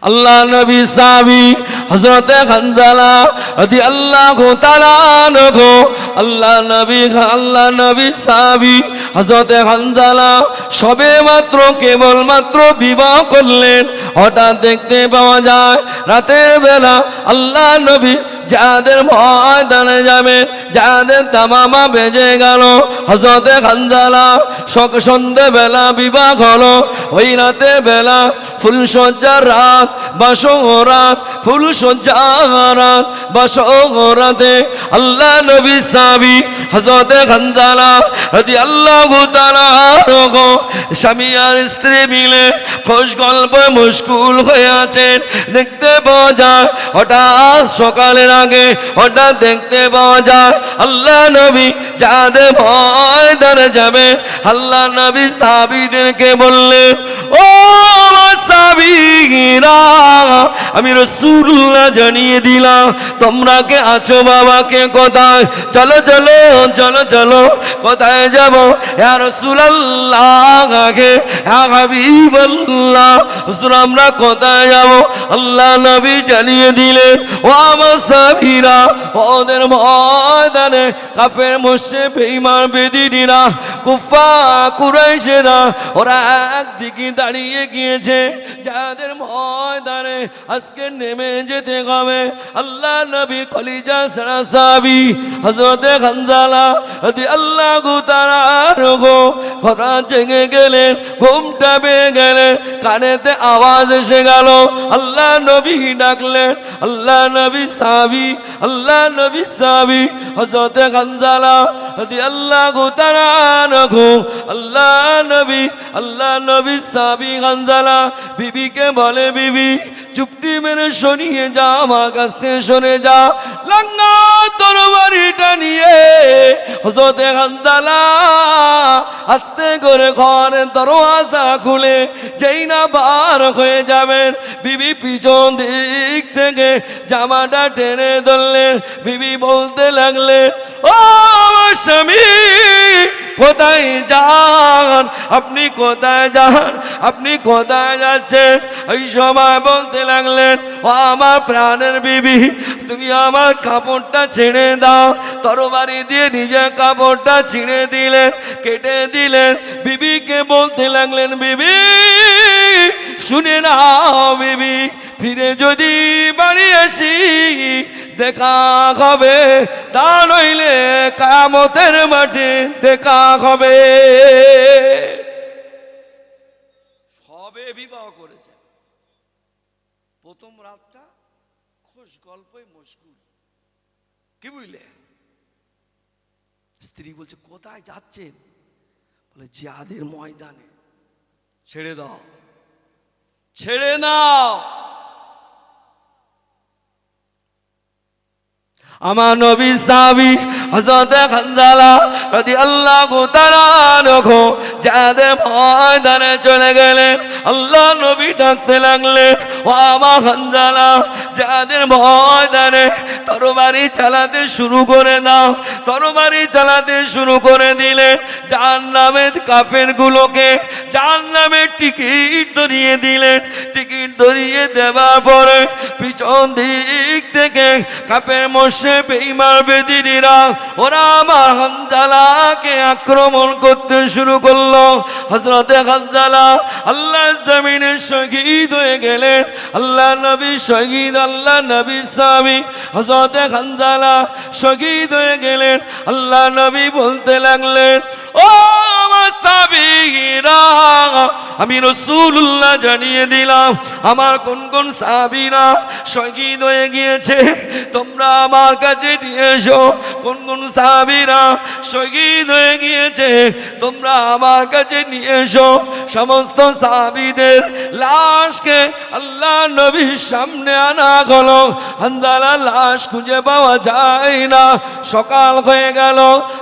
আল্লাহ নবী সাহাবী হযরত হানজালা রাদিয়াল্লাহু তাআলা আনহু আল্লাহ নবী সাহাবী হযরত হানজালা সবে মাত্র কেবল মাত্র বিবাহ করলেন। হঠাৎ দেখতে পাওয়া যায় রাতের বেলা আল্লাহ নবী যাদের ময়দানে যাবেন, যাদের তামামা বেজে গেল, হযরত হানজালা সন্ধ্যেবেলা বিবাহ হলো। ওই রাতের বেলা ফুলসজ্জার রাত, বাসরাত, ফুলসজ্জার রাত, বাসরাতে আল্লাহ নবী সাহাবী হযরত হানজালা রাদিয়াল্লাহু তাআলা আনহু স্বামী আর স্ত্রী মিলে খোশ গল্পে মশগুল হয়ে আছেন। দেখতে পাওয়া যায় হঠাৎ সকালের আগে হঠাৎ দেখতে পাওয়া যায় আল্লাহ নবী যাদের ময়দানে যাবে, আল্লাহ নবী সাহাবীদেরকে বললেন, ও আমার সাহাবীরা, আমি রাসূলুল্লাহ জানিয়ে দিলাম তোমরা কে আছো বাবা, কে কোথায়? চলো চলো চলো চলো, কোথায় যাব? ইয়া রাসূলুল্লাহ, ইয়া হাবিবাল্লাহ, হুজুর আমরা কোথায় যাব? আল্লাহ নবী জানিয়ে দিলেন, ও আমার সাহাবীরা, ওদের ময়দানে কাফের মুশরিক বেঈমান বেদিনীরা কুফার কুরাইশেরা ওরা একদিকে দাঁড়িয়ে গিয়েছে, যাদের ময়দানে আজকে নেমে যেতে হবে। আল্লাহ নবী কলিজা সারা সাহাবী হযরত হানজালা রাদিয়াল্লাহু তাআলা আনহু হঠাৎ জেগে গেলেন, ঘুমটা ভেঙে গেলেন, কানেতে আওয়াজ এসে গেল, আল্লাহ নবী ডাকলেন। আল্লাহ নবী সাহাবী হযরত হানজালা রাদিয়াল্লাহু তাআলা আনহু আল্লাহ নবী সাহাবী হানজালা বিবিকে বলে, বিবি চুপটি মেরে শুনিয়ে যা, আমার কাছ থেকে শুনে যা। লাঙ্গা তরবারিটা নিয়ে হযরত হানজালা আস্তে করে ঘরের দরওয়াজা খুলে যেই না বার হয়ে যাবেন, বিবি পিছন দিক থেকে জামাটা টেনে ধরলেন। বিবি বলতে লাগলেন, ও আমার স্বামী কোথায় যান? আপনি কোথায় যান? আপনি কোথায় যাচ্ছেন? এই সময় বলতে লাগলেন, ও আমার প্রাণের বিবি, তুমি আমার কাপড়টা ছিঁড়ে দাও। তরবারি দিয়ে নিজের কাপড়টা ছিঁড়ে দিলেন, কেটে দিলেন। বিবিকে বলতে লাগলেন, বিবি শুনে নাও বিবি, ফিরে যদি বাড়ি আসি দেখা হবে, তা নইলে কিয়ামতের মাঠে দেখা হবে। সবে বিবাহ করেছে, প্রথম রাতটা খোশ গল্পে মশগুল, কি বুঝলে? স্ত্রী বলছে, কোথায় যাচ্ছেন? বলে, জিহাদের ময়দানে। ছেড়ে দাও, ছেড়ে নাও। আমার নবী সাহাবী হযরত হানজালা রাদিয়াল্লাহু তাআলা আনহু যাদের ময়দানে চলে গেলেন। আল্লাহ নবী ডাকতে লাগলেন, ও আমার হানজালা, যাদের ময়দানে তরবারি চালাতে শুরু করে দাও। তরবারি চালাতে শুরু করে দিলেন। জাহান্নামের কাফেরগুলোকে জাহান্নামের টিকিট ধরিয়ে দিলেন। টিকিট ধরিয়ে দেওয়ার পরে পিছন দিক থেকে কাফের মুশরিক বেঈমান বেদিনীরা ওরা আমার হানজালাকে আক্রমণ করতে শুরু করলো। হযরত হানজালা আল্লাহর জমিনে শহীদ হয়ে গেলেন। আল্লাহ নবী শহীদ, আল্লাহ নবী সাহাবী হযরত হানজালা শহীদ হয়ে গেলেন। আল্লাহ নবী বলতে লাগলেন, ও আমার সাহাবীরা, আমি রাসূলুল্লাহ জানিয়ে দিলাম আমার কোন কোন সাহাবীরা শহীদ হয়ে গিয়েছে, তোমরা আমার কাছে নিয়ে এসো। কোন কোন সাহাবীরা শহীদ হয়ে গিয়েছে তোমরা আমার কাছে নিয়ে এসো। সমস্ত সাহাবীদের লাশকে আল্লাহ নবীর সামনে আনা হলো। হানজালার লাশ খুঁজে পাওয়া যায় না। সকাল হয়ে গেল।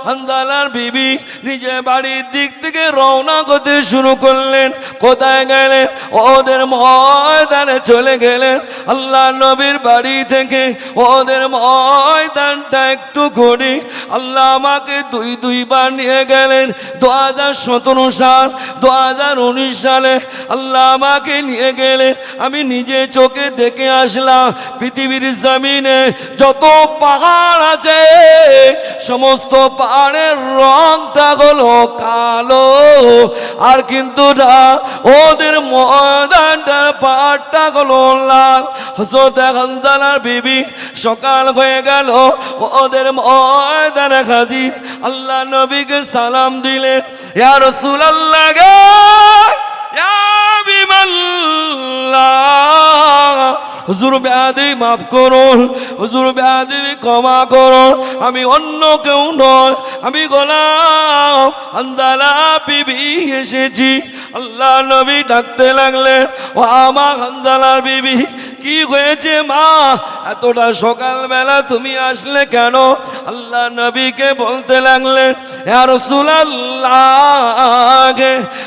হানজালার বিবি নিজে বাড়ির দিক থেকে দিকে রওনা করতে শুরু করলেন। কোথায় গেলেন? ওদের ময়দানে চলে গেলেন। আল্লাহ নবীর বাড়ি থেকে ওদের ময়দানটা একটু ঘুরি আল্লাহ আমাকে দুইবার নিয়ে গেলেন। 2017 সাল 2019 সালে আল্লাহ আমাকে নিয়ে গেলেন। আমি নিজে চোখে দেখে আসলাম পৃথিবীর জমিনে যত পাহাড় আছে সমস্ত পাহাড়ের রংটা হলো কালো, আর কিন্তু না ওদের ময়দানটার পাহাড়টা হলো লাল। হযরত হানজালার বিবি সকাল হয়ে গেল, ওদের ময়দানে হাজির। আল্লাহ নবীকে সালাম দিলেন, ইয়া রাসূলুল্লাহ গো, ইয়া হাবিবাল্লাহ, হুজুর বেয়াদবি মাফ করুন, হুজুর বেয়াদবি ক্ষমা করুন, আমি অন্য কেউ নয়, আমি গোলাম হানজালা বিবি এসেছি। আল্লাহ নবী ডাকতে লাগলেন, ও আমার হানজালার বিবি, কি হয়েছে মা, এতটা সকালবেলা তুমি আসলে কেন? আল্লাহ নবীকে বলতে লাগলেন, ইয়া রাসূলুল্লাহ,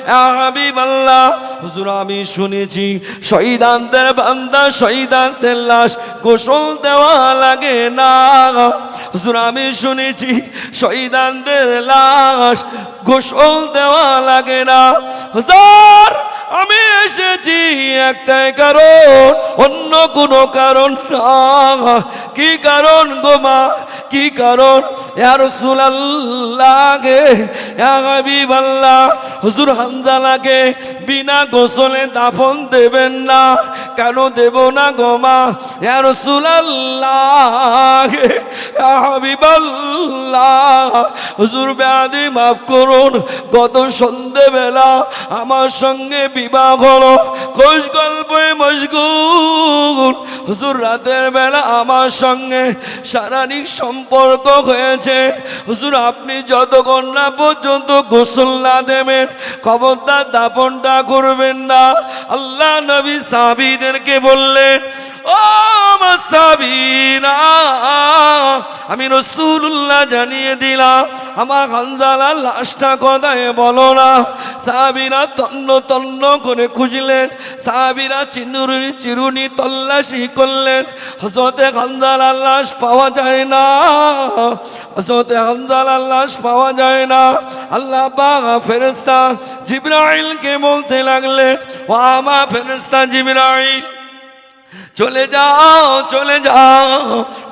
ইয়া হাবিবাল্লাহ, হুজুর আমি শুনেছি শহীদানদের বান্দা শহীদানদের লাশ গোসল দেওয়া লাগে না। হুজুর আমি শুনেছি শহীদানদের লাশ গোসল দেওয়া লাগে না। হুজুর আমি এসেছি একটাই কারণ, অন্য কোনো কারণ না। কি কারণ গো মা, কি কারণ? ইয়া রাসূলুল্লাহ, ইয়া হাবিবাল্লাহ, হুজুর হানজালাকে বিনা গোসলে দাফন দেবেন না। কেন দেব না গো মা? ইয়া রাসূলুল্লাহ, ইয়া হাবিবাল্লাহ, হুজুর বেয়াদবি মাফ করুন, গত সন্ধ্যেবেলা আমার সঙ্গে বিবাহ হলো, খোঁজ গল্পে মশগুল। হুজুর রাতের বেলা আমার সঙ্গে শারীরিক সম্পর্ক হয়েছে। হুজুর আপনি যতক্ষণ না পর্যন্ত গোসল না দেবেন খবরদার দাফনটা করবেন না। আল্লাহ নবী সাহাবীদেরকে বললেন, ও আমার সাহাবীরা, আমি রাসূলুল্লাহ জানিয়ে দিলাম আমার হানজালার লাশটা কোথায় বলো না। সাহাবীরা তন্ন তন্ন করে খুঁজলেন, সাহাবীরা চিরুনি তল্লাশি করলেন, হযরতে হানজালার লাশ পাওয়া যায় না, হযরতে হানজালার লাশ পাওয়া যায় না। আল্লাহ পাক ফেরেশতা জিবরাইলকে বলতে লাগলেন, ও আমার ফেরেশতা জিবরাইল, চলে যাও, চলে যাও,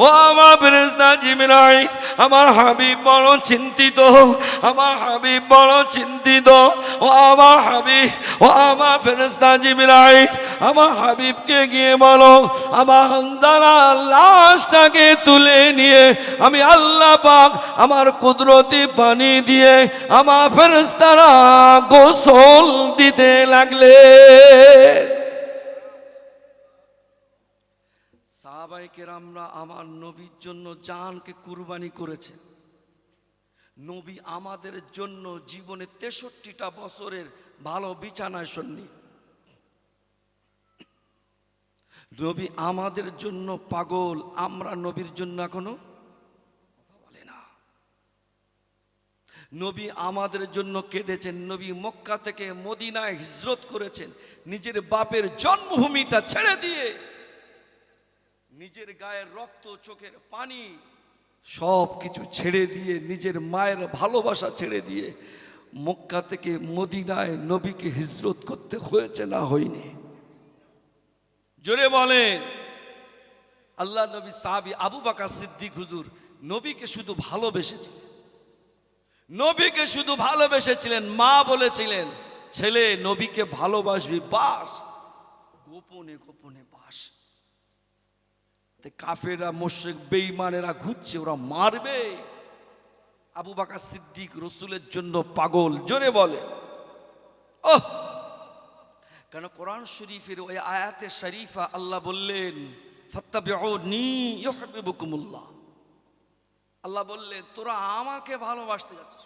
ও আমার ফেরেশতা জিবরাইল, আমার হাবিব বড় চিন্তিত, আমার হাবিব বড় চিন্তিত, ও আমার হাবিব, ও আমার ফেরেশতা জিবরাইল, আমার হাবিবকে গিয়ে বলো আমার হানজালার লাশটাকে তুলে নিয়ে আমি আল্লাহ পাক আমার কুদরতি পানি দিয়ে আমার ফেরেশতারা গোসল দিতে লাগলে। সাহাবায়ে কেরামরা আমার নবীর জন্য জানকে কুরবানি করেছে। নবী আমাদের জন্য জীবনে 63টা বছরের ভালো বিছানায় শোননি। নবী আমাদের জন্য পাগল, আমরা নবীর জন্য এখনো কথা বলে না। নবী আমাদের জন্য কেঁদেছেন। নবী মক্কা থেকে মদিনায় হিজরত করেছেন, নিজের বাপের জন্মভূমিটা ছেড়ে দিয়ে, নিজের গায়ের রক্ত চোখের পানি সব কিছু ছেড়ে দিয়ে, নিজের মায়ের ভালোবাসা ছেড়ে দিয়ে মক্কা থেকে মদিনায় নবীকে হিজরত করতে হয়েছে না হয়নি? জোরে বলেন। আল্লাহ নবী সাহাবী আবু বকর সিদ্দিক হুজুর নবীকে শুধু ভালোবেসেছিলেন, নবীকে শুধু ভালোবেসেছিলেন। মা বলেছিলেন, ছেলে নবীকে ভালোবাসবি, বাস গোপনে গোপনে বাস। কাফেররা মুশরিক বেঈমানেরা ঘুরছে, ওরা মারবে। আবু বকর সিদ্দিক রাসূলের জন্য পাগল। জোরে বলে ওহ। কেন কোরআন শরীফের ওই আয়াতে শরীফা আল্লাহ বললেন, ফাত্তাবিউনি ইউহিব্বুকুমুল্লাহ। আল্লাহ বললেন তোরা আমাকে ভালোবাসতে যাচ্ছিস,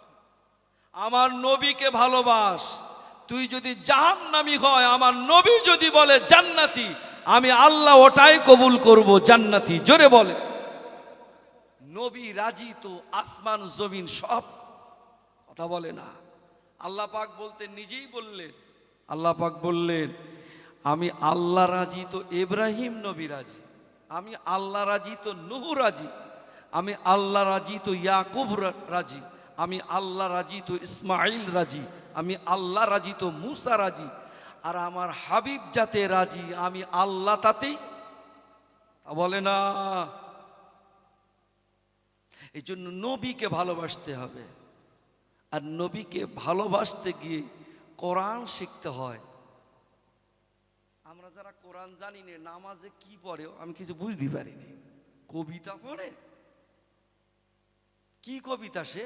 আমার নবীকে ভালোবাস। তুই যদি জাহান্নামী হয়, আমার নবী যদি বলে জান্নাতি, আমি আল্লাহ ওটাই কবুল করব, জান্নাতি। জোরে বলে। নবী রাজি তো আসমান জমিন সব কথা বলে না। আল্লাহ পাক বলতে নিজেই বললেন, আল্লাহ পাক বললেন আমি আল্লাহ রাজি তো ইব্রাহিম নবী রাজি, আমি আল্লাহ রাজি তো নূহ রাজি, আমি আল্লাহ রাজি তো ইয়াকুব রাজি, আমি আল্লাহ রাজি তো ইসমাইল রাজি, আমি আল্লাহ রাজি তো মুসা রাজি, আর আমার হাবিব যাতে রাজি আমি আল্লাহ তাতেই। তা বলে না। এই জন্য নবীকে ভালোবাসতে হবে, আর নবীকে ভালোবাসতে গিয়ে কোরআন শিখতে হয়। আমরা যারা কোরআন জানি না, নামাজে কি পড়ে আমি কিছু বুঝতে পারিনি, কবিতা পড়ে, কি কবিতা সে?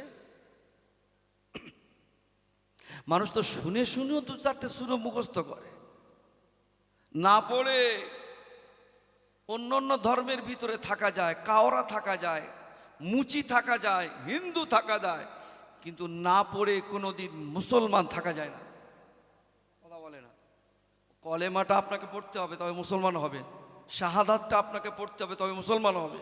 মানুষ তো শুনে শুনেও দু চারটে সুরে মুখস্থ করে, না পড়ে অন্য অন্য ধর্মের ভিতরে থাকা যায়, কাওরা থাকা যায়, মুচি থাকা যায়, হিন্দু থাকা যায়, কিন্তু না পড়ে কোনোদিন মুসলমান থাকা যায় না। কথা বলে না। কলেমাটা আপনাকে পড়তে হবে তবে মুসলমান হবে, শাহাদাতটা আপনাকে পড়তে হবে তবে মুসলমান হবে,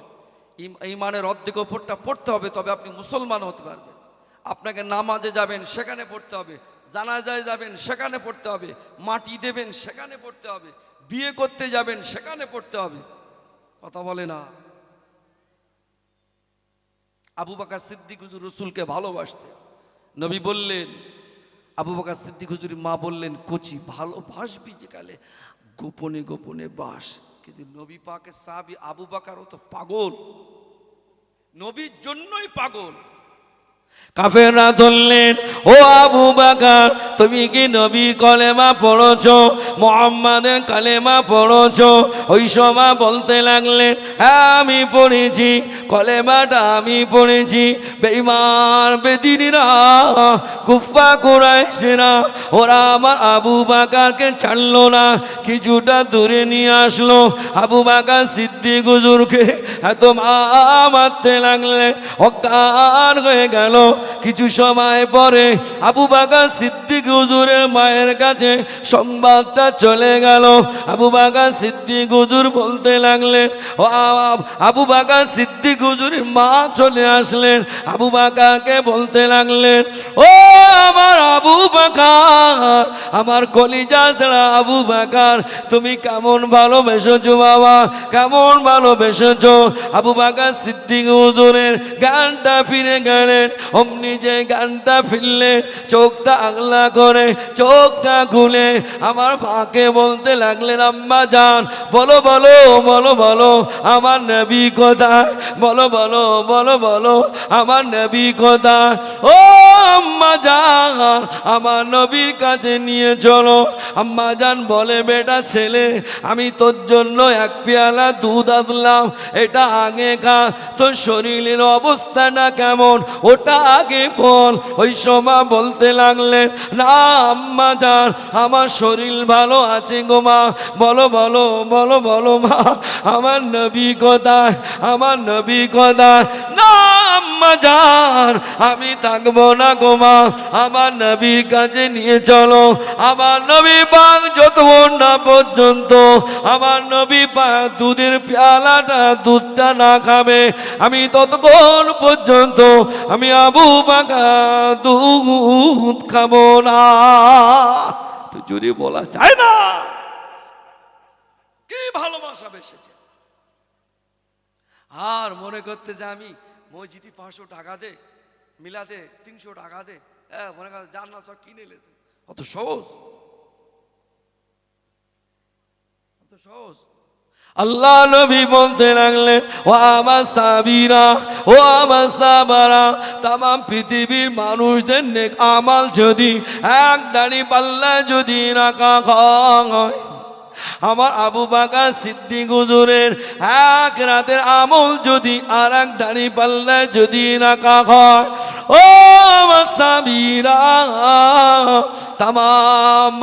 ঈমানের অর্ধেক ওপরটা পড়তে হবে তবে আপনি মুসলমান হতে পারবেন। আপনাকে নামাজে যাবেন সেখানে পড়তে হবে, জানাজায় যাবেন সেখানে পড়তে হবে, মাটি দেবেন সেখানে পড়তে হবে, বিয়ে করতে যাবেন সেখানে পড়তে হবে। কথা বলে না। আবু বকর সিদ্দিক হুজুর রসুলকে ভালোবাসতেন। নবী বললেন, আবু বকর সিদ্দিক হুজুর মা বললেন, কচি ভালোবাসবি যেকালে গোপনে গোপনে বাস। কিন্তু নবী পাকের সাহাবী আবু বকরও তো পাগল, নবীর জন্যই পাগল। কাফেররা ধরলেন, ও আবু বকর তুমি কি নবী কলেমা পড়েছো, মুহাম্মাদের কালেমা পড়েছো? ওই সময় বলতে লাগলেন, হ্যাঁ আমি পড়েছি, কলেমাটা আমি পড়েছি। বেঈমান বেদিনীরা, কুফা কুরাইশরা, ওরা আমার আবু বকরকে ছাড়লো না, কিছুটা দূরে নিয়ে আসলো। আবু বকর সিদ্দিক হুজুরকে এত মারতে লাগলেন, অজ্ঞান হয়ে গেল। কিছু সময় পরে আবু বকর সিদ্দিক হুজুরের মায়ের কাছে সংবাদটা চলে গেল। আবু বকর সিদ্দিক হুজুর বলতে লাগলেন, ও আবু বকর সিদ্দিক হুজুরের মা চলে আসলেন, আবু বকরকে বলতে লাগলেন, ও আমার আবু বকর, আমার কলিজা ছাড়া আবু বকর, তুমি কেমন ভালোবেসেছো বাবা, কেমন ভালোবেসেছো? আবু বকর সিদ্দিক হুজুরের গানটা ফিরে গেলেন, অমনি যে গানটা ফিরলেন, চোখটা আগলা করে চোখটা খুলে আমার মাকে বলতে লাগলেন, আম্মা জান বলো বলো বলো বলো আমার নবী কোথায়, বলো বলো বলো বলো আমার নবী কোথায়? ও আম্মা জান আমার নবীর কাছে নিয়ে চলো। আম্মা জান বলে, বেটা ছেলে আমি তোর জন্য এক পেয়ালা দুধ আনলাম, এটা আগে খা, তোর শরীরের অবস্থাটা কেমন ওটা আগে বল। ওই সময় বলতে লাগলেন, না আম্মা জান আমার শরীর ভালো আছে গো মা, বলো বলো বলো বলো মা আমার নবী কোথায়, আমার নবী কোথায়? না আম্মা জান আমি থাকবো না গো মা, আমার নবীর কাছে নিয়ে চলো। আমার নবী পাক যতক্ষণ না পর্যন্ত আমার নবী পাক দুধের পেয়ালাটা দুধটা না খাবে, আমি ততক্ষণ পর্যন্ত আমি আবু বকর দুধ খাবো না। তো যদি বলা যায় না কি ভালোবাসা বেসেছে। আর মনে করতে যে আমি মসজিদে 500 টাকা দে, মিলাদে 300 টাকা দে, মনে করতে জান্নাত সব কিনে এলেছে, অত সহজ, অত সহজ। আল্লাহ নবী বলতে লাগলেন, ও আমার সাবিরা, ও আমার সাবারা, তাম পৃথিবীর মানুষদের নেক আমাল যদি এক দাড়ি পাল্লা যদি রাখা হয়, আমার আবু বকর সিদ্দিক হুজুরের এক রাতের আমল যদি আর এক দাড়ি পাল্লায় যদি রাখা হয়, ও আমার সাবিরা তাম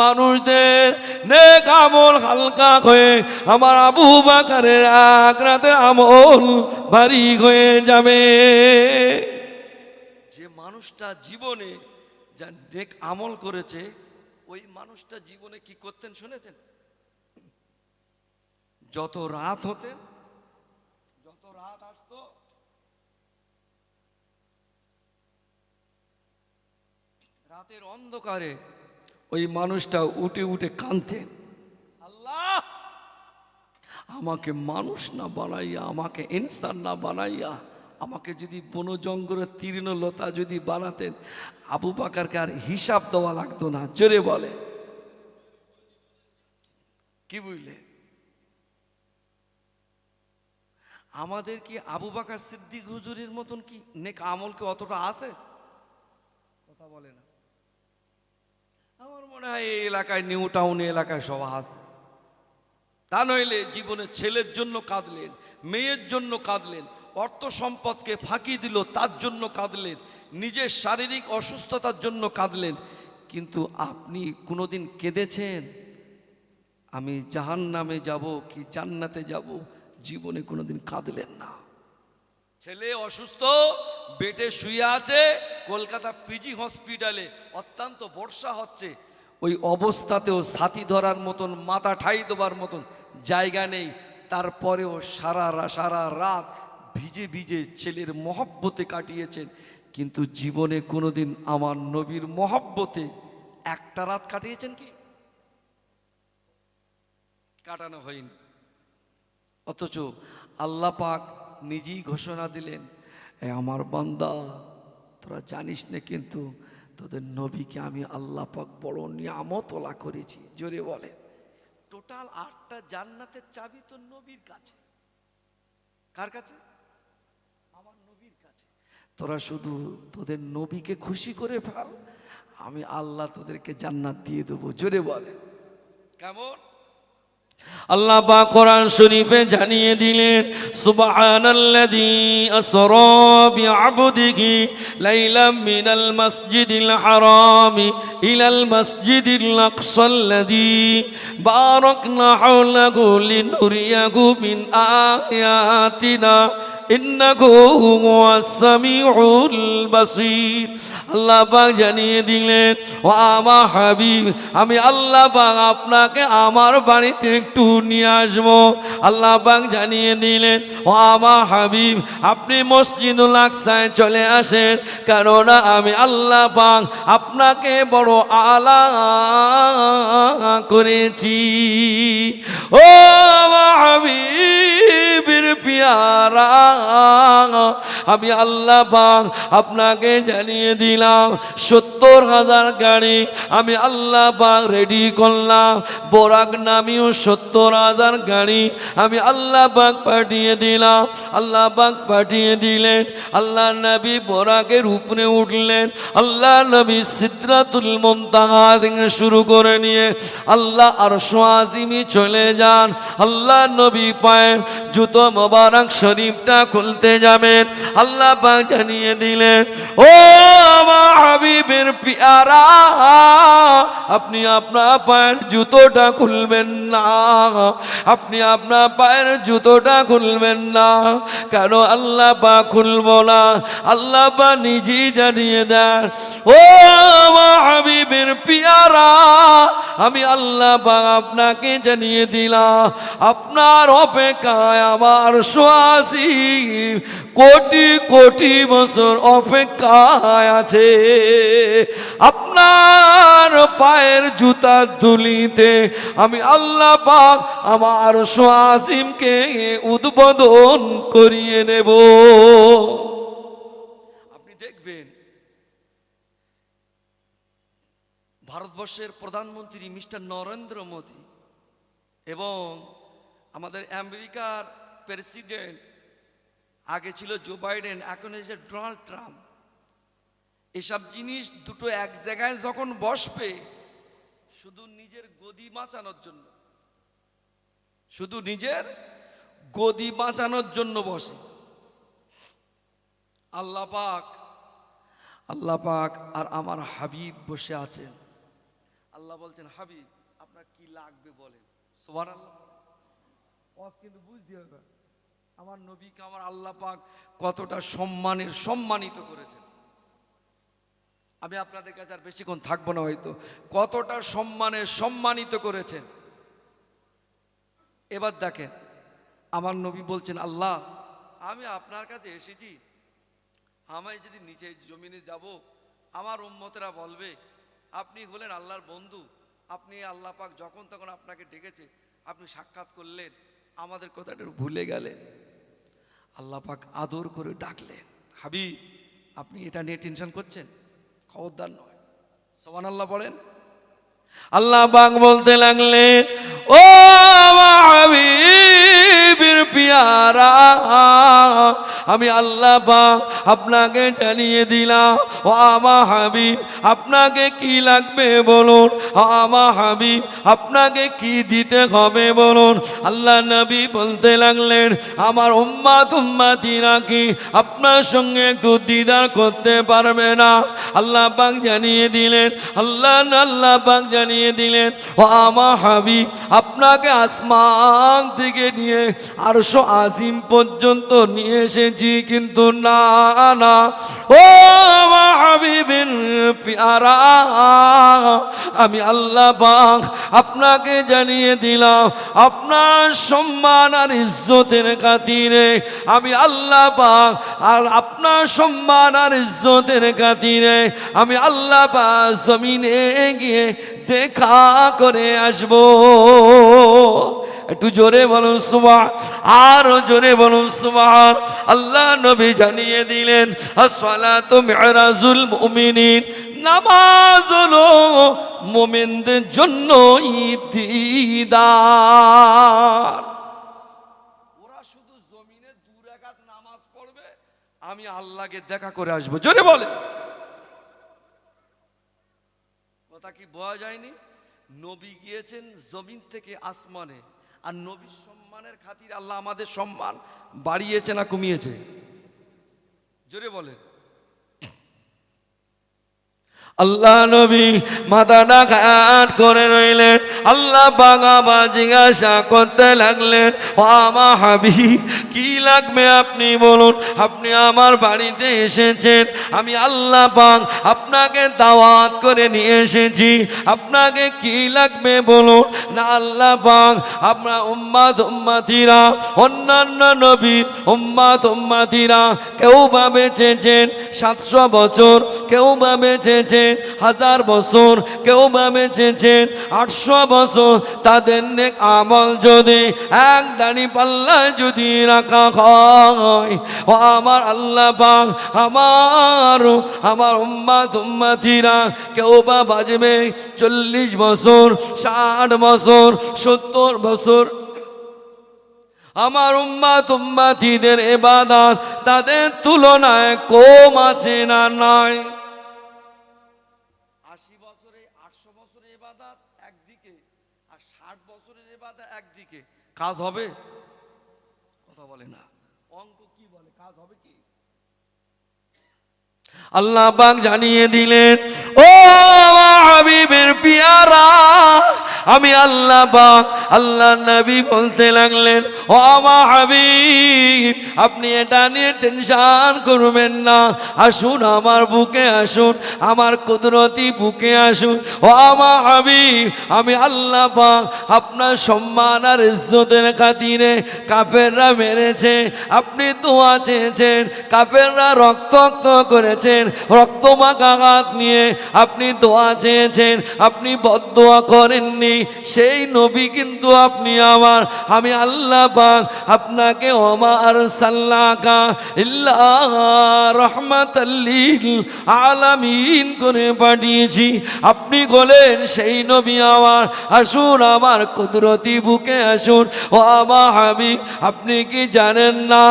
মানুষদের নেক আমল হালকা হয়ে আমার আবু বকরের এক রাতের আমল ভারী হয়ে যাবে। যে মানুষটা জীবনে যা নেক আমল করেছে, ওই মানুষটা জীবনে কি করতেন শুনেছেন? যত রাত হতেন, যত রাত আসতো, রাতের অন্ধকারে ওই মানুষটা উঠে উঠে কাঁদতেন, আল্লাহ আমাকে মানুষ না বানাইয়া, আমাকে ইনসান না বানাইয়া, আমাকে যদি বন জঙ্গলের তৃণলতা যদি বানাতেন, আবু বাকারকে আর হিসাব দেওয়া লাগতো না। জোরে বলে, কি বুঝলে? আমাদের কি আবু বাকার সিদ্দিক হুজুরের মতন কি নেক আমল কি অতটা আছে? কথা বলে না। আমার মনে হয় এই এলাকায়, নিউ টাউন এলাকায় সব আছে। তা নইলে জীবনে ছেলের জন্য কাঁদলেন, মেয়ের জন্য কাঁদলেন, অর্থ সম্পদকে ফাঁকি দিল তার জন্য কাঁদলেন, নিজের শারীরিক অসুস্থতার জন্য কাঁদলেন, কিন্তু আপনি কোনোদিন কেঁদেছেন আমি জাহান্নামে যাব কি জান্নাতে যাব? জীবনে কোনোদিন কাঁদলেন না। ছেলে অসুস্থ, বেডে শুয়ে আছে কলকাতা পিজি হসপিটালে, অত্যন্ত বর্ষা হচ্ছে, ওই অবস্থাতেও ছাতি ধরার মতন, মাথা ঠাই দেবার মতন জায়গা নেই, তারপরেও সারা রাত ভিজে ভিজে ছেলের মহব্বতে কাটিয়েছেন। কিন্তু জীবনে কোনোদিন আমার নবীর মহব্বতে একটা রাত কাটিয়েছেন কি? কাটানো হয়নি। অথচ আল্লাহ পাক নিজেই ঘোষণা দিলেন, আমার বান্দা তোরা জানিস না, কিন্তু তোদের নবীকে আমি আল্লাহ পাক বড় নিয়ামতওয়ালা করেছি। জোরে বলে, টোটাল 8টা জান্নাতের চাবি তো নবীর কাছে। কার কাছে? আমার নবীর কাছে। তোরা শুধু তোদের নবীকে খুশি করে ফেল, আমি আল্লাহ তোদেরকে জান্নাত দিয়ে দেবো। জোরে বলে, কেমন? আল্লাহ পাক কোরআন শরীফে জানিয়ে দিলেন, সুবহানাল্লাযী আসরা বিআবদিহি লাইলাম মিনাল মাসজিদিল হারামি ইলাল মাসজিদিল আকসাল্লাযী বারাকনা হাওলাহু লিনুরিয়াহু মিন আয়াতিনা ইন্নাহু হুয়াস সামিউল বাসীর। আল্লাহ পাক জানিয়ে দিলেন, ও আমার হাবিব, আমি আল্লাহ পাক আপনাকে আমার বাড়িতে একটু নিয়ে আসবো। আল্লাহ পাক জানিয়ে দিলেন, ও আমার হাবিব, আপনি মসজিদুল আকসায় চলে আসেন, কেননা আমি আল্লাহ পাক আপনাকে বড় আলা করেছি। ও আমার হাবিবের পিয়ারা, আমি আল্লাহ পাক আপনাকে জানিয়ে দিলাম 70,000 গাড়ি আমি আল্লাহ পাক রেডি করলাম। বোরাক নামীয় 70,000 গাড়ি আমি আল্লাহ পাক পাঠিয়ে দিলাম। আল্লাহ পাক পাঠিয়ে দিলেন, আল্লাহ নবী বোরাকের উপরে উঠলেন, আল্লাহ নবী সিদরাতুল মুনতাহা থেকে শুরু করে নিয়ে আল্লাহ আরশ আজিমে চলে যান। আল্লাহ নবী পায়ের জুতো মোবারক শরীফটা খুলতে যাবেন, আল্লাহ পাক জানিয়ে দিলেন, ও আমার হাবিবের পিয়ারা, আপনি আপনার পায়ের জুতোটা খুলবেন না, আপনি আপনার পায়ের জুতোটা খুলবেন না। কেন আল্লাহ পাক খুলবো না? আল্লাহ পাক নিজেই জানিয়ে দেন, ও আমার হাবিবের পিয়ারা, আমি আল্লাহ পাক আপনাকে জানিয়ে দিলাম, আপনার অপেক্ষায় আমার 80 কোটি কোটি বছর অপেক্ষায় আছে। আপনার পায়ের জুতার ধুলিতে আমি আল্লাহ পাক আমার 80কে উদ্বোধন করিয়ে নেব। আপনি দেখবেন ভারতবর্ষের প্রধানমন্ত্রী মিস্টার নরেন্দ্র মোদী এবং আমাদের আমেরিকার প্রেসিডেন্ট, আগে ছিল জো বাইডেন, এখন এসে ডোনাল্ড ট্রাম্প, এসব জিনিস দুটো এক জায়গায় যখন বসবে, শুধু নিজের গদি বাঁচানোর জন্য, শুধু নিজের গদি বাঁচানোর জন্য বসে। আল্লাহ পাক আর আমার হাবিব বসে আছেন। আল্লাহ বলছেন, হাবিব আপনার কি লাগবে বলেন। সুবহানাল্লাহ। ওয়াজ কিন্তু বুঝতে হবে, আমার নবীকে আমার আল্লাহ পাক কতটা সম্মানিত করেছেন। আমি আপনাদের কাছে আর বেশিক্ষণ থাকবো না, হয়তো কতটা সম্মানিত করেছেন। এবার দেখেন, আমার নবী বলছেন, আল্লাহ আমি আপনার কাছে এসেছি, আমি যদি নিচে জমিনে যাব আমার উম্মতেরা বলবে আপনি হলেন আল্লাহর বন্ধু, আপনি আল্লাহ পাক যখন তখন আপনাকে ডেকেছে, আপনি সাক্ষাৎ করলেন, আমাদের কথাটা ভুলে গেলেন। আল্লাহ পাক আদর করে ডাকলেন, হাবিব আপনি এটা নিয়ে টেনশন করছেন? খবরদার নয়। সুবহানাল্লাহ বলেন। আল্লাহ পাক বলতে লাগলেন, ও আমার হাবিবের পিয়ারা, আমি আল্লাহ পাক আপনাকে জানিয়ে দিলাম, ও আমার হাবিব আপনাকে কি লাগবে বলুন, ও আমার হাবিব আপনাকে কি দিতে হবে বলুন। আল্লাহ নবী বলতে লাগলেন, আমার উম্মাতিরা কি আপনার সঙ্গে একটু দিদার করতে পারবে না? আল্লাহ পাক জানিয়ে দিলেন, আল্লাহ পাক জানিয়ে দিলেন, ও আমার হাবিব আপনাকে আসমান থেকে নিয়ে আরশ আজিম পর্যন্ত নিয়ে এসেছি, কিন্তু না না ও আমার হাবিবের পিয়ারা, আমি আল্লাহ পাক আপনাকে জানিয়ে দিলাম, আপনার সম্মান আর ইজ্জতের খাতিরে আমি আল্লাহ পাক, আর আপনার সম্মান আর ইজ্জতের খাতিরে আমি আল্লাহ পাক জমিনে গিয়ে দেখা করে আসব। একটু জোরে বলুন সুবহান, আরো জোরে বলুন সুবহান। আল্লাহ নবী জানিয়ে দিলেন, আসসালাতু মিরাজুল মুমিনিন, নামাজ হলো মুমিনদের জন্য দিদার। ওরা শুধু জমিনে 2 রাকাত নামাজ পড়বে, আমি আল্লাহকে দেখা করে আসবো। জোরে বলে, কথা কি বোঝা যায়নি? নবী গিয়েছেন জমিন থেকে আসমানে, আর নবীর সম্মানের খাতির আল্লাহ আমাদের সম্মান বাড়িয়েছে না কমিয়েছে? জোরে বলেন। আল্লাহ নবী মাথাটা ঘাট করে রইলেন। আল্লাহ পাক আবার জিজ্ঞাসা করতে লাগলেন, ও আমার হাবিব কি লাগবে আপনি বলুন, আপনি আমার বাড়িতে এসেছেন, আমি আল্লাহ পাক আপনাকে দাওয়াত করে নিয়ে এসেছি, আপনাকে কি লাগবে বলুন না। আল্লাহ পাক আপনার উম্মাতিরা, অন্যান্য নবীর উম্মাতিরা কেউ বা বেঁচেছেন 700 বছর, কেউ বা বেঁচেছেন 1000 বছর, কেউ বা বেঁচেছেন 800 বছর। তাদের নেক আমল যদি এক দাড়ি পাল্লায় যদি রাখা হয়, ও আমার আল্লাহ পাক আমার উম্মাতিরা কেউ বা বাজবে 40 বছর, 60 বছর, 70 বছর। আমার উম্মাতিদের ইবাদত তাদের তুলনায় কম আছে না নাই? 80 বছরে 800 বছরের ইবাদত একদিকে, আর 60 বছরের ইবাদত একদিকে, কাজ হবে? কথা বলে না, অঙ্ক কি বলে, কাজ হবে কি? আল্লাহ পাক জানিয়ে দিলেন, ও আমার হাবিবের পিয়ারা, আমি আল্লাহ পাক, আল্লাহ নবী বলতে লাগলেন, ও আমার হাবিব আপনি এটা নিয়ে টেনশন করবেন না, আসুন আমার বুকে আসুন, আমার কুদরতি বুকে আসুন। ও আমার হাবিব আমি আল্লাহ পাক আপনার সম্মান আর ইজ্জতের খাতিরে কাফেররা মেরেছে, আপনি দোয়া চেয়েছেন, কাফেররা রক্তাক্ত করেছেন, রক্তমাখা হাত নিয়ে আপনি দোয়া চেয়েছেন, আপনি বদদোয়া করেননি, সেই নবী কিন্তু আপনি আমার, আমি আল্লাহ পাক আপনাকে ওমা আরসালনাকা ইল্লা রাহমাতাল লিল আলামিন করে পাঠিয়েছি। আপনি বলেন সেই নবী আমার, আসুন আমার কুদরতি বুকে আসুন। ও আমার হাবিব আপনি কি জানেন না,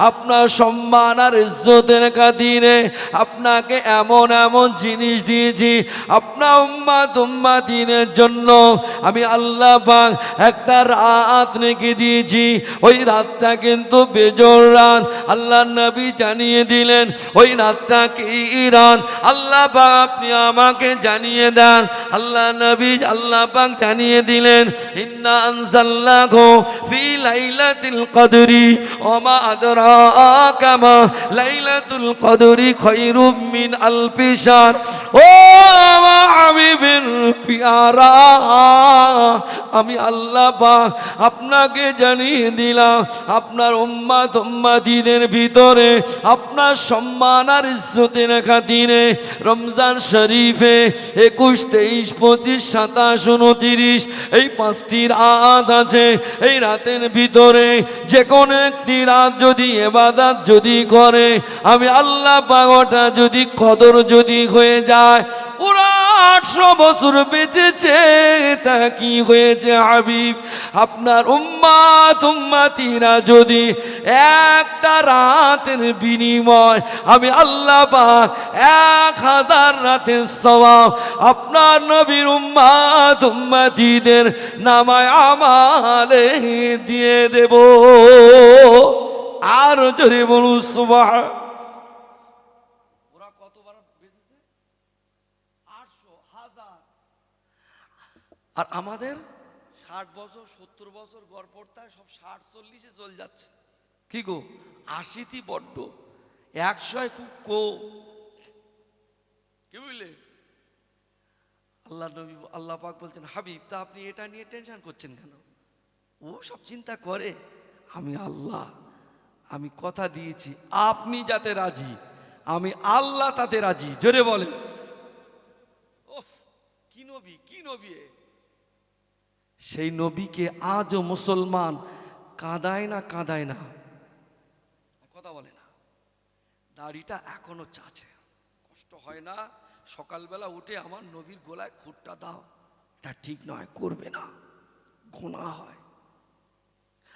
আপনার সম্মান আর ইজ্জতের খাতিরে আপনাকে এমন এমন জিনিস দিয়েছি, আপনার উম্মাতিনের জন্য আমি আল্লাহ পাক একটা রাত রেখে দিয়েছি। ওই রাতটা কিন্তু বেজোর রাত, আল্লাহ নবী জানিয়ে দিলেন ওই রাতটা কি রাত। আল্লাহ পাক আপনি আমাকে জানিয়ে দেন। আল্লাহ নবী আল্লাহ পাক জানিয়ে দিলেন, ইন্না আনজালনাহু ফি লাইলাতিল কদরি ওয়া মা আদরাকা মা লাইলাতুল কদরি খায়রুম খায়রুম মিন আলফি শাহর। ও আমার হাবিবের পিয়ারা, আমি আল্লাহ পাক আপনাকে জানিয়ে দিলাম আপনার উম্মাত উম্মাতীদের ভিতরে আপনার সম্মান আর ইজ্জতের খাতিরে রমজান শরীফে 21, 23, 25, 27, 29 এই 5টি রাত আছে। এই রাতের ভিতরে যে কোনো একটি রাত যদি ইবাদত যদি করে, আমি আল্লাহ পাক ওটা যদি কদর যদি হয়ে যায়, ওরা 800 বছর বেঁচেছে, তা কি হয়েছে হাবিব? আপনার উম্মাত উম্মাতিরা যদি একটা রাতের বিনিময় আমি আল্লাহ পাক 1000 রাতের সওয়াব আপনার নবীর উম্মাত উম্মাতিদের নামায় আমালে দিয়ে দেব। আর জোরে বলুন সুবহান। ওরা কতবার বেঁচেছে? 800, 1000। আর আমাদের 60 বছর 70 বছর গড় পড়তায় সব 60-40-এ চলে যাচ্ছে। কি গো, 80টি বড্ড, 100 খুব কম। কি বুঝলে? আল্লাহ নবী আল্লাহ পাক বলছেন, হাবিব তা আপনি এটা নিয়ে টেনশন করছেন কেন? ও সব চিন্তা করে, আমি আল্লাহ, আমি কথা দিয়েছি আপনি যাতে রাজি, আমি আল্লাহ তাতে রাজি। জোরে বলে ওফ, কি নবী, কি নবী! সেই নবীকে আজও মুসলমান কাঁদায় না, কাঁদায় না, কথা বলে না। দাড়িটা এখনো চাচে, কষ্ট হয় না? সকালবেলা উঠে আমার নবীর গলায় খুঁটটা দাও, এটা ঠিক নয়, করবে না, গুনাহ হয়।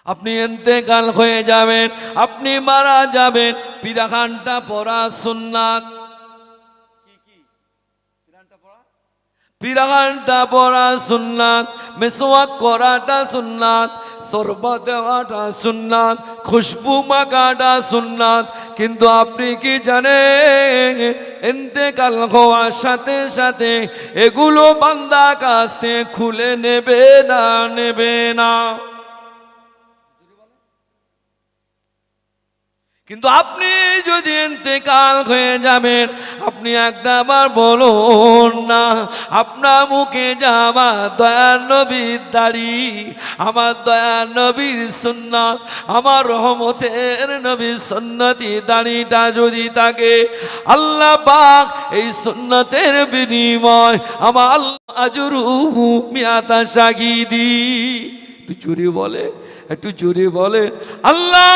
আপনি ইন্তেকাল হয়ে যাবেন, আপনি মারা যাবেন, পিরাখানটা পড়া সুন্নাত। পিরাগানটা পড়া সুন্নাত, মেসওয়াক করাটা সুন্নাত, শরবত দেওয়াটা সুন্নাত, খুশবু মাখাটা সুন্নাত। কিন্তু আপনি কি জানেন, ইন্তেকাল হওয়ার সাথে সাথে এগুলো বান্দা কাছ থেকে খুলে নেবে না, নেবে না। কিন্তু আপনি যদি ইন্তেকাল হয়ে যাবেন, আপনি একটা বার বলুন না, আপনার মুখে যে আমার দয়ার নবীর দাড়ি, আমার দয়ার নবীর সুন্নাত, আমার রহমতের নবীর সুন্নতি দাড়িটা যদি থাকে, আল্লাহ পাক এই সুন্নতের বিনিময় আমার আল্লাহ আজরুহু মিয়াতা শাহিদি। একটু জোরে বলে, একটু জোরে বলেন। আল্লাহ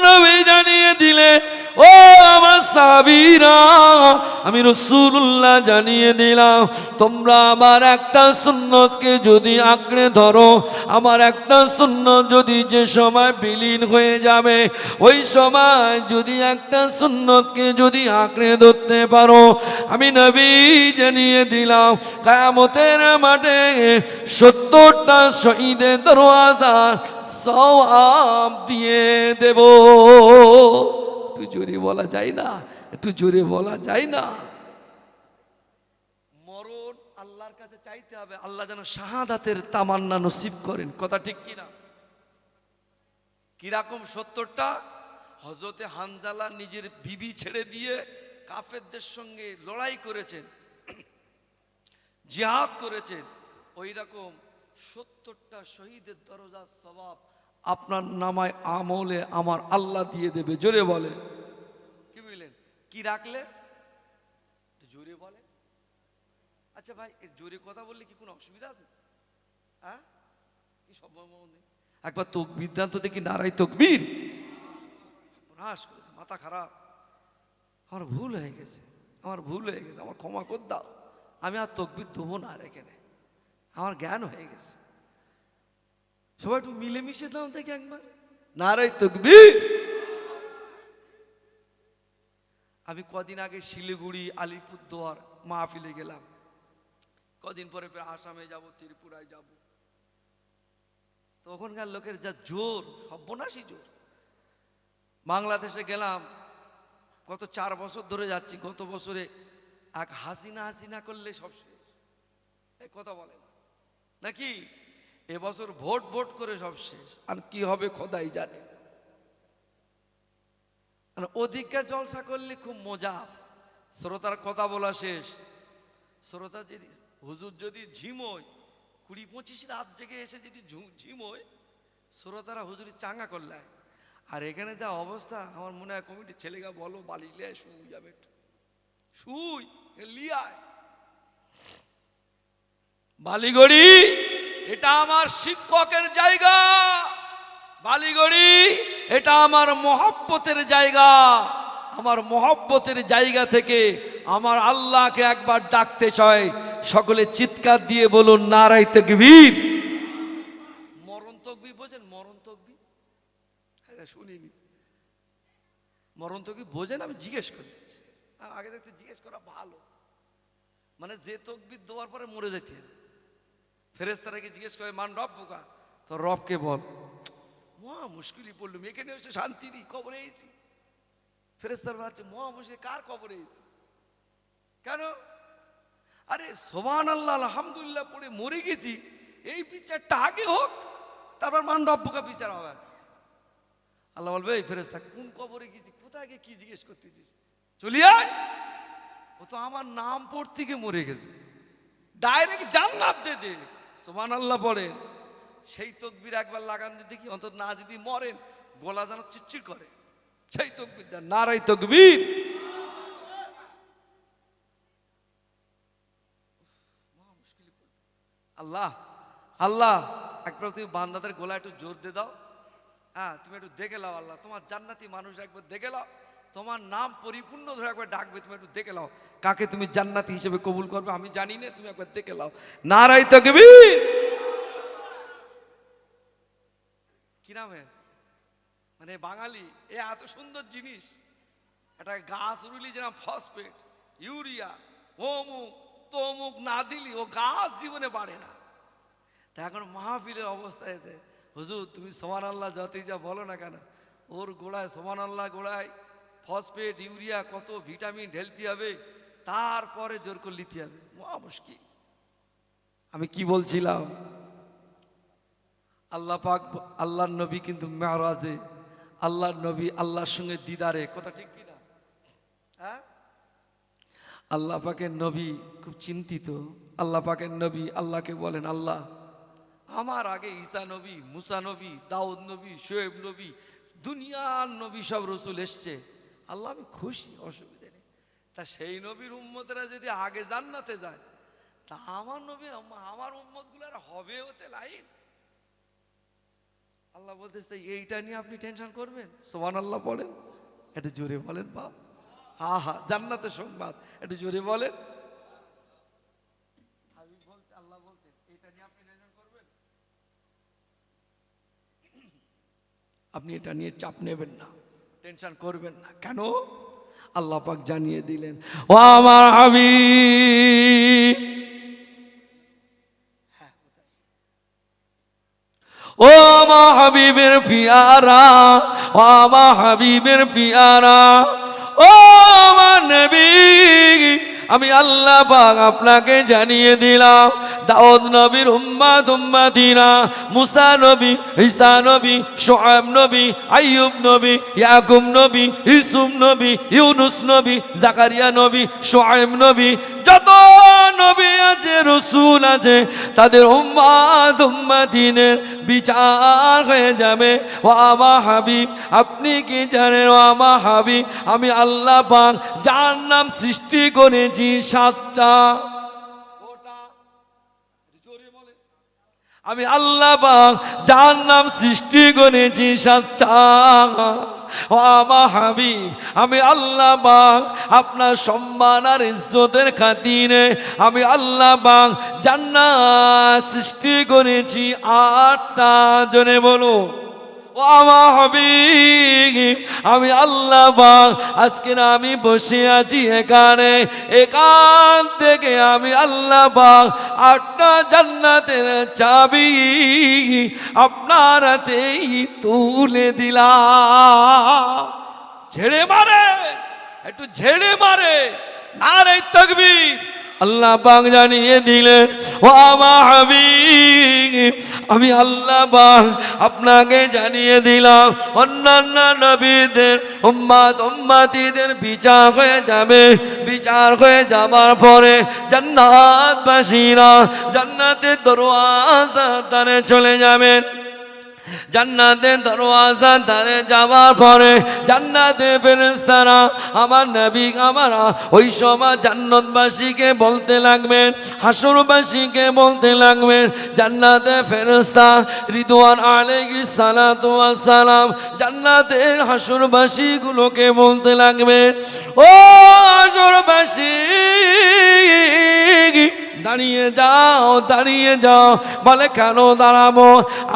নবী জানিয়ে দিলেন, ও আমার সাহাবীরা, আমি রাসূলুল্লাহ জানিয়ে দিলাম, তোমরা আমার একটা সুন্নতকে যদি আঁকড়ে ধরো, আমার একটা সুন্নত যদি যে সময় বিলীন হয়ে যাবে, ওই সময় যদি একটা সুন্নতকে যদি আঁকড়ে ধরতে পারো, আমি নবী জানিয়ে দিলাম, কিয়ামতের মাঠে 70টা শহীদের দরওয়াজা সওয়াব দিয়ে দেব। একটু জোরে বলা যায় না, একটু জোরে বলা যায় না। মরণ আল্লাহর কাছে চাইতে হবে, আল্লাহ যেন শাহাদাতের তামান্না নসিব করেন। কথা ঠিক কিনা? কিরকম 70টা? হযরতে হানজালা নিজের বিবি ছেড়ে দিয়ে কাফেরদের সঙ্গে লড়াই করেছেন, জিহাদ করেছেন, ওই রকম 70টা শহীদের দরজা সওয়াব আপনার নামায় আমলে আমার আল্লাহ দিয়ে দেবে। জোরে বলে, কি বুঝলেন? কি রাখলে? জোরে বলে। আচ্ছা ভাই, এর জোরে কথা বললে কি কোনো অসুবিধা আছে? হ্যাঁ, কি সব একবার তকবীর দান তো দেখি, নারাই তকবীর। নাশ করেছে, মাথা খারাপ, আমার ভুল হয়ে গেছে, আমার ভুল হয়ে গেছে, আমার ক্ষমা করে দাও, আমি আর তকবীর দেবো না আর এখানে, আমার জ্ঞান হয়ে গেছে। সবাই একটু মিলেমিশে দাও দেখে একবার, নারাই তকবীর। আমি কদিন আগে শিলিগুড়ি, আলিপুরদুয়ার মাহফিলে গেলাম, কদিন পরে আসামে যাব, ত্রিপুরায় যাব। তো ওখানকার লোকের যা জোর, সর্বনাশী জোর। বাংলাদেশে গেলাম, গত 4 বছর ধরে যাচ্ছি, গত বছরে এক হাসিনা হাসিনা করলে সব শেষ, এই কথা বলে না নাকি? এবছর ভোট ভোট করে সব শেষ, আর কি হবে খোদাই জানে। অধিকার জলসা করলে খুব মজা আছে, শ্রোতার কথা বলা শেষ। শ্রোতা যদি হুজুর যদি ঝিমোয় 20-25 রাত জেগে এসে যদি ঝিমোয়, শ্রোতারা হুজুরি চাঙ্গা করলায়। আর এখানে যা অবস্থা, আমার মনে হয় কমিটির ছেলেগা বলো বালিশ লিয়ায় শুই যাবে, একটু শুই লিয়ায়। বালিগড়ি এটা আমার শিক্ষকের জায়গা, বালিগড়ি এটা আমার মহব্বতের জায়গা। আমার মহব্বতের জায়গা থেকে আমার আল্লাহকে একবার ডাকতে চাই। সকলে চিৎকার দিয়ে বলুন নারায়ে তাকবীর। মরণ তাকবীর বোঝেন? মরণ তাকবীর শুনিনি। মরণ তাকবীর বোঝেন? আমি জিজ্ঞেস করতেছি, আগে দেখতে জিজ্ঞেস করা ভালো। মানে যে তাকবীর দেওয়ার পরে মরে যেতে, ফেরেশতারাকে জিজ্ঞেস করে মান রব্বুকা, তো রবকে বল। মহা মুশকিলই পড়লুম, এখানে এসে শান্তি নেই, কবরে এসেছি। ফেরেশতারা বলছে মহা মুশকিল, কার কবরে এসেছি? কেন? আরে সুবহানাল্লাহ আলহামদুলিল্লাহ পড়ে মরে গেছি, এই বিচারটা আগে হোক, তারপর মান রব্বুকা বিচার হবে। আল্লাহ বলবে এই ফেরেশতা কোন কবরে গেছি, কোথায় গিয়ে কি জিজ্ঞেস করতেছিস, চলি আয়। ও তো আমার নাম পড়তে গিয়ে মরে গেছে, ডাইরেক্ট জান্নাত দে দে। সুবহানাল্লাহ পড়েন। সেই তাকবীর একবার লাগান দিয়ে দেখি, অন্তত না যদি মরেন গলা যেন চিচ্চির করে, সেই তাকবীর দেন নারায়ে তাকবীর। আল্লাহ আল্লাহ একবার তুমি বান্দাদের গলা একটু জোর দিয়ে দাও। হ্যাঁ তুমি একটু দেখে লাও, আল্লাহ তোমার জান্নাতি মানুষ একবার দেখে লাও, তোমার নাম পরিপূর্ণ ধরে একবার ডাকবে, তুমি একটু দেখে লাও কাকে তুমি জান্নাতি হিসেবে কবুল করবে। আমি জানি না, তুমি একবার দেখে লাও নারায়ে তাকবীর। কি নাম? মানে বাঙালি এ এত সুন্দর জিনিস, একটা গাছ রুলি যেরকম ফসফেট, ইউরিয়া, অমুক তমুক না দিলি ও গাছ জীবনে বাড়ে না। তা এখন মাহফিলের অবস্থা এতে, হুজুর তুমি সুবহানাল্লাহ যতই যা বলো না কেন, ওর গোড়ায় সুবহানাল্লাহ গোড়ায় ফসফেট ইউরিয়া কত ভিটামিন ঢেলতে হবে, তারপরে জোর করে লিতে হবে, মহা মুশকিল। আমি কি বলছিলাম, আল্লাহ পাক আল্লাহর নবী কিন্তু মেরাজে, আল্লাহর নবী আল্লাহর সঙ্গে দিদারে, কথা ঠিক কিনা? হ্যাঁ, আল্লাহ পাকের নবী খুব চিন্তিত। আল্লাহ পাকের নবী আল্লাহকে বলেন, আল্লাহ আমার আগে ঈসা নবী, মুসা নবী, দাউদ নবী, শোয়েব নবী, দুনিয়ার নবী সব রসুল এসছে, আল্লাহ আমি খুশি, অসুবিধা নেই। তা সেই নবীর উম্মতেরা যদি আগে জান্নাতে যায়, তা আমার নবী আমার উম্মতগুলো আর হবে ওতে লাইন। আল্লাহ বলতেছে এইটা নিয়ে আপনি টেনশন করবেন? সুবহানাল্লাহ বলেন, একটু জোরে বলেন বাপ। হা হা জান্নাতের সংবাদ, একটু জোরে বলেন। আল্লাহ বলছেন এটা নিয়ে আপনি টেনশন করবেন? আপনি এটা নিয়ে চাপ নেবেন না, টেনশন করবেন না। কেন? আল্লাহ পাক জানিয়ে দিলেন, ও আমার হাবিব, ও আমার হাবিবের পিয়ারা, ও আমার হাবিবের পিয়ারা, ও আমার নবী, আমি আল্লাহ পাক আপনাকে জানিয়ে দিলাম, দাউদ নবীর উম্মাতিনা, মুসা নবী, ঈসা নবী, শুআয়ব নবী, আইয়ুব নবী, ইয়াকুব নবী, ইউসুফ নবী, ইউনুস নবী, জাকারিয়া নবী, শুআয়ব নবী, যত নবী আছে রাসূল আছে, তাদের উম্মাতিনের বিচার হয়ে যাবে। ও আমার হাবিব আপনি কি জানেন, ও আমার হাবিব আমি আল্লাহ পাক জাহান্নাম সৃষ্টি করেছি 7টা। আমি আল্লাহ পাক জাহান্নাম সৃষ্টি করেছি 7টা। ও আমার হাবিব আমি আল্লাহ পাক আপনার সম্মান আর ইজ্জতের খাতিরে আমি আল্লাহ পাক জান্নাত সৃষ্টি করেছি 8টা। জনে বলো ও আমার হাবিব আমি আল্লাহ পাক আজকে না আমি বসে আছি এখানে, এখান থেকে আমি আল্লাহ পাক 8টা জান্নাতের চাবি আপনার হাতেই তুলে দিলাম। ঝেড়ে মারে, একটু ঝেড়ে মারে নারে তাকবীর, আল্লাহ পাক জানিয়ে দিলেন, ও আমার হাবিব, আমি আল্লাহ পাক আপনাকে জানিয়ে দিলাম অন্যান্য নবীদের উম্মতিদের বিচার হয়ে যাবে। বিচার হয়ে যাবার পরে জান্নাতবাসীরা জান্নাতের দরওয়াজা দ্বারে চলে যাবেন। জান্নাতের দরওয়াজা দ্বারে যাওয়ার পরে জান্নাতে ফেরেশতারা আমার নবী আমার ওই সময় জান্নাতবাসীকে বলতে লাগবেন, হাসরবাসীকে বলতে লাগবেন, জান্নাতে ফেরেশতা রিদওয়ান আলাইহিস সালাতু ওয়াস সালাম জান্নাতের হাসরবাসীগুলোকে বলতে লাগবেন, ও হাসরবাসী দাঁড়িয়ে যাও, দাঁড়িয়ে যাও। বলে কেন দাঁড়াবো?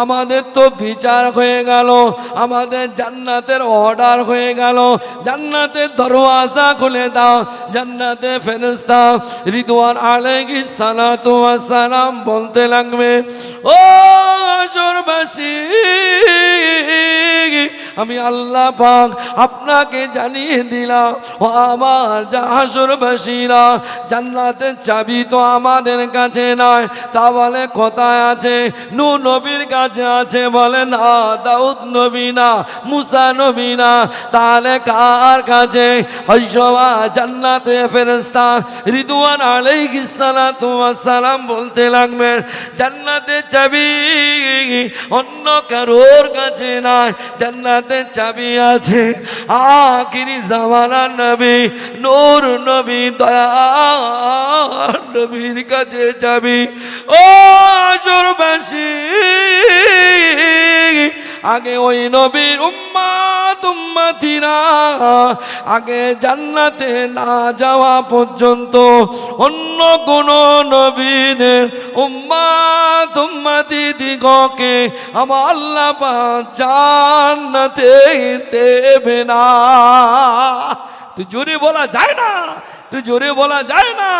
আমাদের তো বিচার হয়ে গেল, আমাদের জান্নাতের অর্ডার হয়ে গেল, জান্নাতের দরওয়াজা খুলে দাও। জান্নাতে ফেরেশতা রিদওয়ান আলাইহিস সালাতু ওয়াস সালাম বলতে লাগবে, ও হাসরবাসী, আমি আল্লাহ পাক আপনাকে জানিয়ে দিলাম, ও আমার হাসরবাসীরা, জান্নাতের চাবি তো আমাদের কাছে নয়। তা বলে কোথায় আছে? নূহ নবীর কাছে আছে। বলে না, দাউদ নবী না, মুসা নবী না, তাহলে কার কাছে? হযরত জান্নাতে ফেরেশতা রিদওয়ান আলাইহিস সালাতু ওয়াস সালাম বলতে লাগবেন, জান্নাতের চাবি অন্য কারোর কাছে নয়, জান্নাতের চাবি আছে আখিরি জামানার নবী নূর নবী দয়ার নবীর কাছে চাবি। ও হাসরবাসী, আগে ওই নবীর উম্মতিরা আগে জান্নাতে না যাওয়া পর্যন্ত অন্য কোন নবীদের উম্মতি দিগকে আমার আল্লাহ পাক জান্নাতে দেবে না। তুই জোরে বলা যায় না, তুই জোরে বলা যায় না।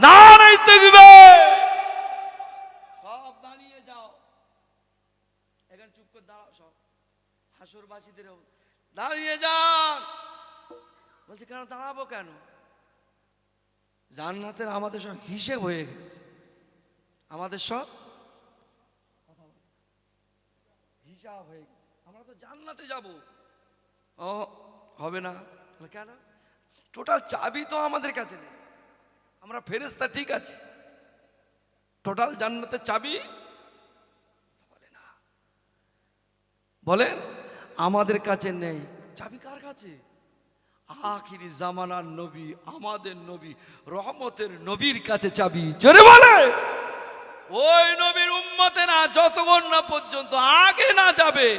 নারে তাকবীর। সব দাঁড়িয়ে যাও, এখানে চুপ করে দাঁড়াও। সব হাসরবাসীদের দাঁড়িয়ে যান। বলছে কেন দাঁড়াবো কেন? জান্নাতের আমাদের সব হিসেব হয়ে গেছে, আমাদের সব হিসাব হয়ে গেছে, আমরা তো জান্নাতে যাব। ও হবে না। কেন? টোটাল চাবি তো আমাদের কাছে নেই, আমরা ফেরেশতা ঠিক আছে, টোটাল জান্নাতের চাবি বলে না, বলেন আমাদের কাছে নেই। চাবি কার কাছে? আখিরি জামানার নবী, আমাদের নবী, রহমতের নবীর কাছে চাবি। জোরে বলে। ওই নবীর উম্মতেরা যতক্ষণ না পর্যন্ত আগে না যাবে,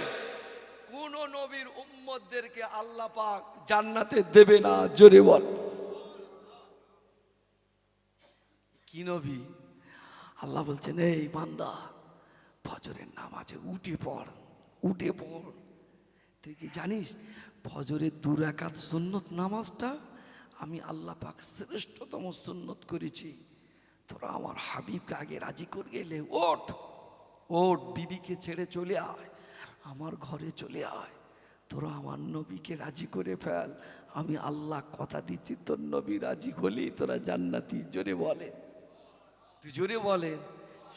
কোন নবীর উম্মতদেরকে আল্লাহ পাক জান্নাতে দেবে না। জোরে বল। কি নবী? আল্লাহ বলছেন, এই বান্দা ফজরের নামাজে উঠে পড়, উঠে পড়। তুই কি জানিস ফজরের 2 রাকাত সুন্নত নামাজটা আমি আল্লাহ পাক শ্রেষ্ঠতম সুন্নত করেছি। তোরা আমার হাবিবকে আগে রাজি করে গেলে ওঠ, ওঠ, বিবিকে ছেড়ে চলে আয়, আমার ঘরে চলে আয়, তোরা আমার নবীকে রাজি করে ফেল। আমি আল্লাহ কথা দিচ্ছি, তোর নবী রাজি হলি তোরা জান্নাতি। জোরে বলে, তুই জোরে বলে।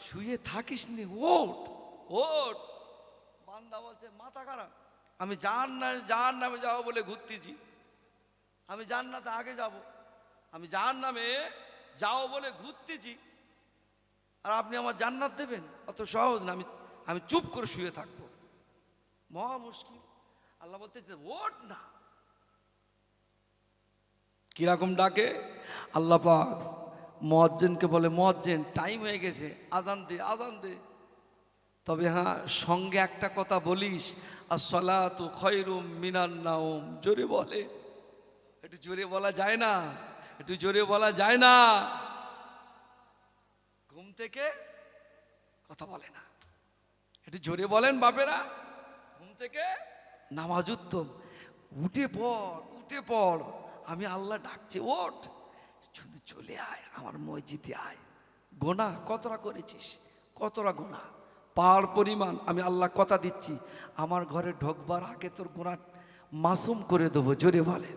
শুয়ে থাকিস নি, ওঠ, ওঠ। বান্দা বলছে মাথা খারাপ, আমি জাহান্নামে যাবো বলে ঘুরতেছি, আমি জান্নাতে আগে যাব, আমি জাহান্নামে যাও বলে ঘুরতেছি, আর আপনি আমার জান্নাত দেবেন? অত সহজ না। আমি চুপ করে শুয়ে থাকবো, মহা মুশকিল। আল্লাহ বলতে ওঠ না। কিরকম ডাকে আল্লাহ পাক? মুয়াজ্জিনকে বলে, মুয়াজ্জিন টাইম হয়ে গেছে, আজান দে, আজান দে। তবে হ্যাঁ, সঙ্গে একটা কথা বলিস, আসসালাতু খায়রুম মিনান নাওম। জোরে বলে, একটু জোরে বলা যায় না? একটু জোরে বলা যায় না? ঘুম থেকে কথা বলে না, একটু জোরে বলেন বাপেরা। ঘুম থেকে নামাজ উত্তম। উঠে পড়, উঠে পড়, আমি আল্লাহ ডাকছে, ওঠ, শুধু চলে আয় আমার মসজিদে আয়। গোনা কতটা করেছিস, কতটা গোনা, পাহাড় পরিমাণ। আমি আল্লাহ কথা দিচ্ছি, আমার ঘরে ঢোকবার আগে তোর গোনা মাসুম করে দেবো। জোরে বলে।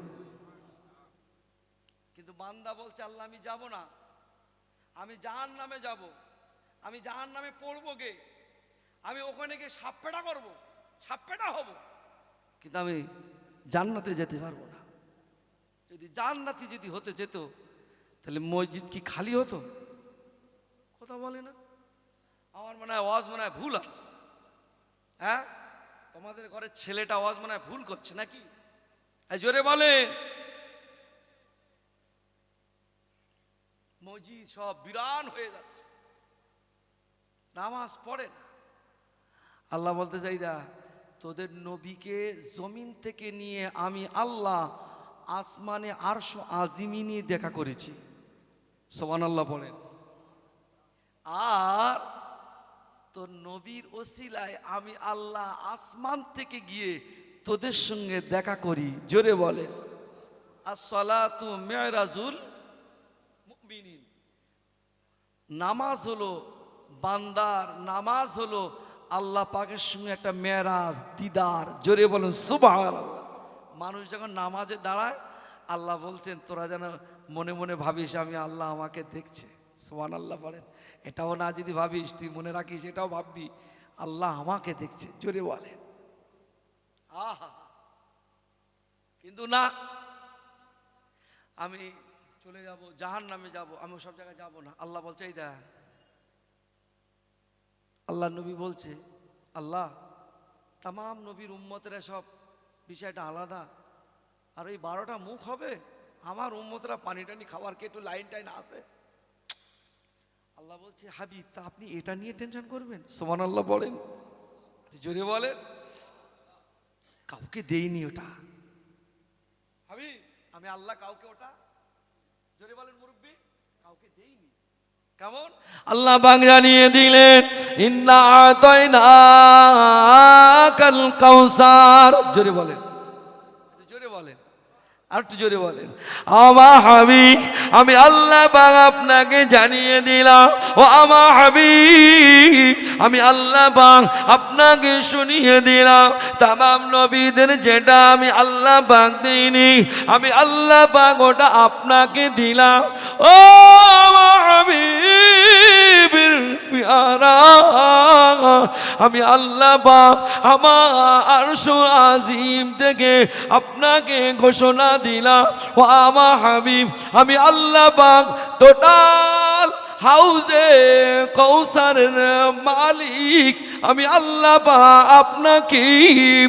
কিন্তু বান্দা বলছে, আল্লাহ আমি যাব না, আমি জাহান্নামে যাব, আমি জাহান্নামে পড়বো গে, আমি ওখানে গিয়ে সাপপেটা করবো, সাপপেটা হব, কিন্তু আমি জান্নাতে যেতে পারবো না। যদি জান্নাতি যদি হতে যেত তাহলে মসজিদ কি খালি হতো? কথা বলে না। আমার মনে হয় ওয়াজ মনে হয় ভুল আছে। হ্যাঁ, তোমাদের ঘরের ছেলেটা ওয়াজ মনে হয় ভুল করছে নাকি? জোরে বলে। মসজিদ সব বিরান হয়ে যাচ্ছে, নামাজ পড়ে না। আল্লাহ বলতে চাই দা, তোদের নবীকে জমিন থেকে নিয়ে আমি আল্লাহ আসমানে আরশ আজিমি নিয়ে দেখা করেছি। সুবহানাল্লাহ বলেন। আর তোর নবীর ওসিলায় আমি আল্লাহ আসমান থেকে গিয়ে তোদের সঙ্গে দেখা করি। জোরে বলেন। as-salatu mi'razul মুমিনিন। নামাজ হলো বান্দার, নামাজ হলো আল্লাহ পাকের সঙ্গে একটা মেরাজ, দিদার। জোরে বলেন সুবহানাল্লাহ। মানুষ যখন নামাজে দাঁড়ায় আল্লাহ বলছেন তোরা যেন মনে মনে ভাবিস আমি আল্লাহ আমাকে দেখছে। সুবহানাল্লাহ বলেন। এটাও না যদি ভাবিস, তুই মনে রাখিস, এটাও ভাববি আল্লাহ আমাকে দেখছে। জোরে বলেন। আহা, কিন্তু না, আমি চলে যাব, জাহান্নামে যাব, আমি সব জায়গায় যাব না। আল্লাহ বলছে এই দেখ, আল্লাহ নবী বলছে, আল্লাহ তাম নবীর উম্মতেরা সব বিষয়টা আলাদা, আর ওই 12টা মুখ হবে, আমার উম্মতেরা পানি টানি খাবার কে একটু লাইন টাইন আসে। আল্লাহ বলছে হাবিব, তা আপনি এটা নিয়ে টেনশন করবেন? সুবহানাল্লাহ বলেন, জোরে বলেন। কাউকে দেইনি ওটা হাবিব, আমি আল্লাহ কাউকে ওটা, জোরে বলেন মুরব্বি, কাউকে দেইনি। কেমন? আল্লাহ পাক জানিয়ে দিলেন ইন্না আতাইনাকাল কাউসার। জোরে বলেন, জোরে বলেন, আর একটু জোরে বলেন। আমার হাবিব, আমি আল্লাহ পাক আপনাকে জানিয়ে দিলাম, ও আমার হাবিব, আমি আল্লাহ পাক আপনাকে শুনিয়ে দিলাম, তামাম নবীদের যেটা আমি আল্লাহ পাক দিইনি, আমি আল্লাহ পাক ওটা আপনাকে দিলাম। ও আমার হাবিবের পিয়ারা, আমি আল্লাহ পাক আমার আরশ আজিম থেকে আপনাকে ঘোষণা দিলাম, ও আমার হাবিব, আমি আল্লাহ পাক টোটাল হাউজে কৌসারের মালিক, আমি আল্লাহ পাক আপনাকে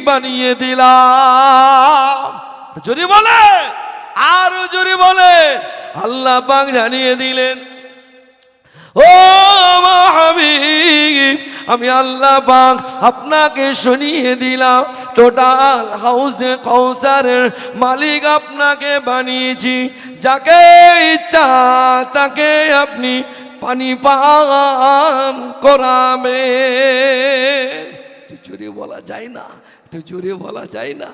বানিয়ে দিলাম। জোরে বলে, আরো জোরে বলে। আল্লাহ পাক জানিয়ে দিলেন, ও আমার হাবিব, আমি আল্লাহ পাক আপনাকে শুনিয়ে দিলাম, টোটাল হাউজে কৌসারের মালিক আপনাকে বানিয়েছি, যাকে ইচ্ছা তাকে আপনি পানি পান করাবেন। একটু জোরে বলা যায় না? একটু জোরে বলা যায় না?